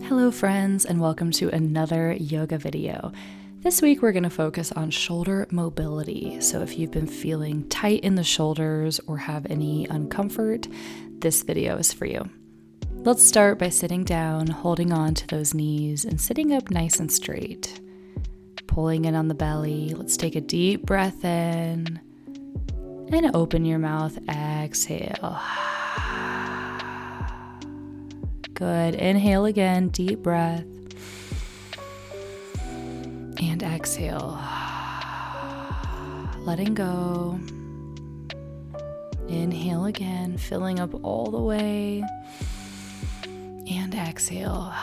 Hello friends, and welcome to another yoga video. This week we're going to focus on shoulder mobility. So if you've been feeling tight in the shoulders or have any uncomfort, this video is for you. Let's start by sitting down, holding on to those knees and sitting up nice and straight. Pulling in on the belly. Let's take a deep breath in and open your mouth. Exhale. Good. Inhale again, deep breath. And exhale. Letting go. Inhale again, filling up all the way. And exhale.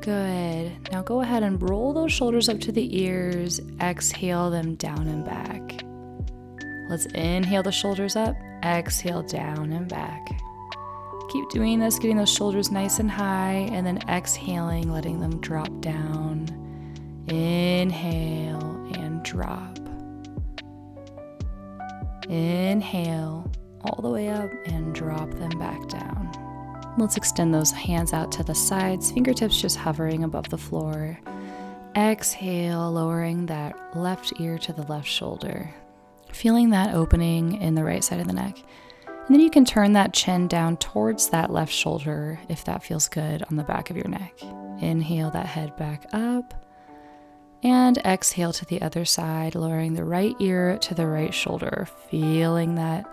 Good. Now go ahead and roll those shoulders up to the ears. Exhale them down and back. Let's inhale the shoulders up. Exhale down and back. Keep doing this, getting those shoulders nice and high, and then exhaling, letting them drop down. Inhale and drop. Inhale all the way up and drop them back down. Let's extend those hands out to the sides, fingertips just hovering above the floor. Exhale, lowering that left ear to the left shoulder. Feeling that opening in the right side of the neck. And then you can turn that chin down towards that left shoulder if that feels good on the back of your neck. Inhale that head back up and exhale to the other side, lowering the right ear to the right shoulder, feeling that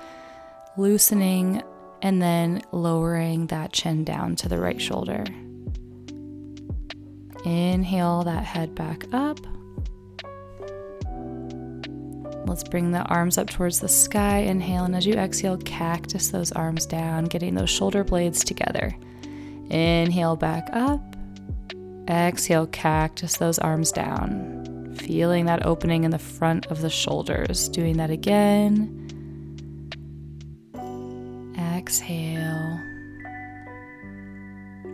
loosening and then lowering that chin down to the right shoulder. Inhale that head back up. Let's bring the arms up towards the sky. Inhale, and as you exhale, cactus those arms down, getting those shoulder blades together. Inhale back up. Exhale, cactus those arms down. Feeling that opening in the front of the shoulders. Doing that again. Exhale.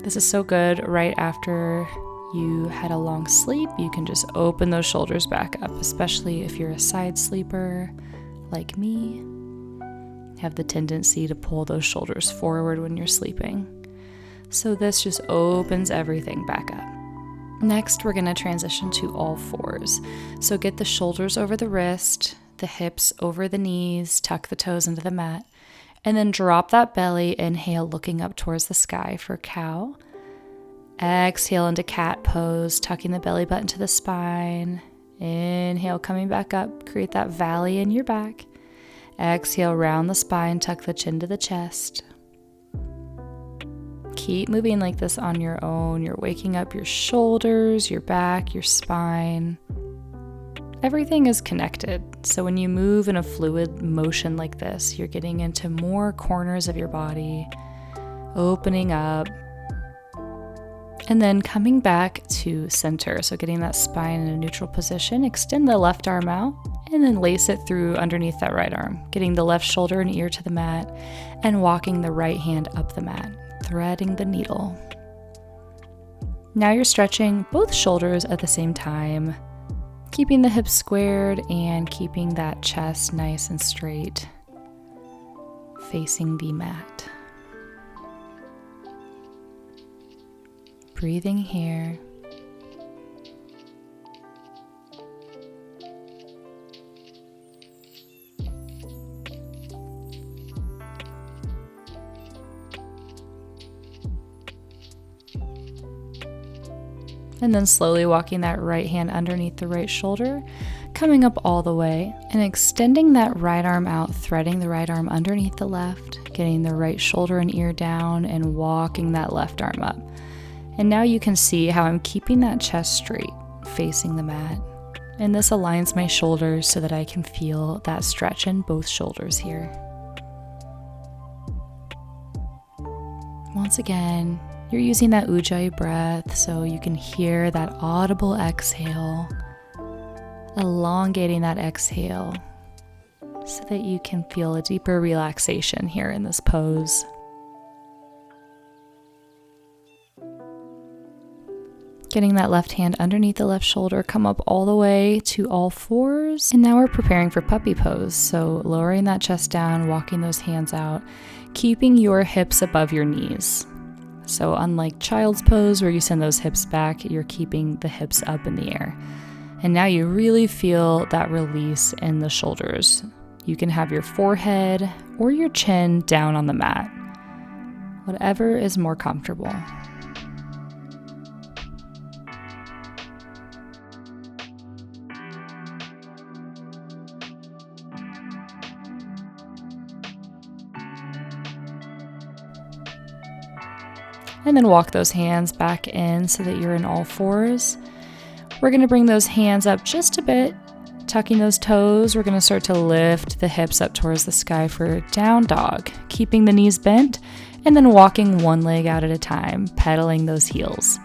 This is so good right after you had a long sleep. You can just open those shoulders back up, especially if you're a side sleeper like me. Have the tendency to pull those shoulders forward when you're sleeping. So this just opens everything back up. Next, we're going to transition to all fours. So get the shoulders over the wrist, the hips over the knees, tuck the toes into the mat, and then drop that belly. Inhale, looking up towards the sky for cow. Exhale into cat pose, tucking the belly button to the spine. Inhale, coming back up, create that valley in your back. Exhale, round the spine, tuck the chin to the chest. Keep moving like this on your own. You're waking up your shoulders, your back, your spine. Everything is connected. So when you move in a fluid motion like this, you're getting into more corners of your body, opening up. And then coming back to center, so getting that spine in a neutral position, extend the left arm out, and then lace it through underneath that right arm, getting the left shoulder and ear to the mat, and walking the right hand up the mat, threading the needle. Now you're stretching both shoulders at the same time, keeping the hips squared and keeping that chest nice and straight, facing the mat. Breathing here. And then slowly walking that right hand underneath the right shoulder, coming up all the way and extending that right arm out, threading the right arm underneath the left, getting the right shoulder and ear down and walking that left arm up. And now you can see how I'm keeping that chest straight, facing the mat. And this aligns my shoulders so that I can feel that stretch in both shoulders here. Once again, you're using that Ujjayi breath so you can hear that audible exhale, elongating that exhale so that you can feel a deeper relaxation here in this pose. Getting that left hand underneath the left shoulder, come up all the way to all fours. And now we're preparing for puppy pose. So lowering that chest down, walking those hands out, keeping your hips above your knees. So unlike child's pose where you send those hips back, you're keeping the hips up in the air. And now you really feel that release in the shoulders. You can have your forehead or your chin down on the mat, whatever is more comfortable. And then walk those hands back in so that you're in all fours. We're going to bring those hands up just a bit, tucking those toes. We're going to start to lift the hips up towards the sky for down dog, keeping the knees bent, and then walking one leg out at a time, pedaling those heels.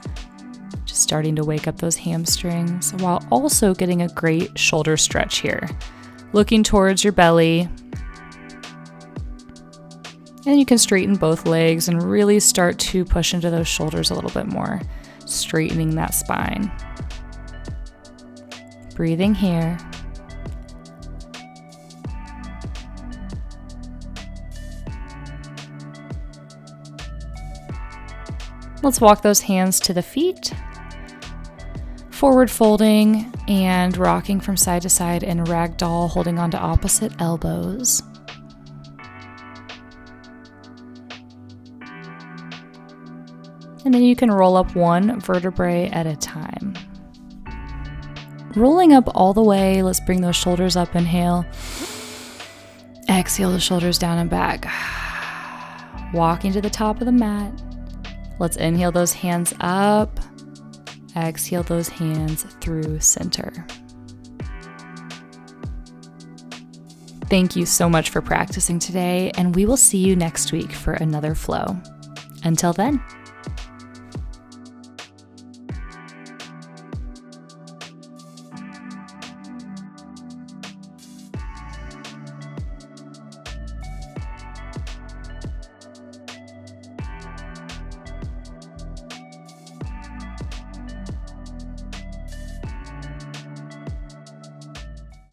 Just starting to wake up those hamstrings while also getting a great shoulder stretch here. Looking towards your belly. And you can straighten both legs and really start to push into those shoulders a little bit more, straightening that spine. Breathing here. Let's walk those hands to the feet. Forward folding and rocking from side to side in ragdoll, holding on to opposite elbows. And then you can roll up one vertebrae at a time. Rolling up all the way, let's bring those shoulders up, inhale. Exhale the shoulders down and back. Walking to the top of the mat. Let's inhale those hands up. Exhale those hands through center. Thank you so much for practicing today, and we will see you next week for another flow. Until then.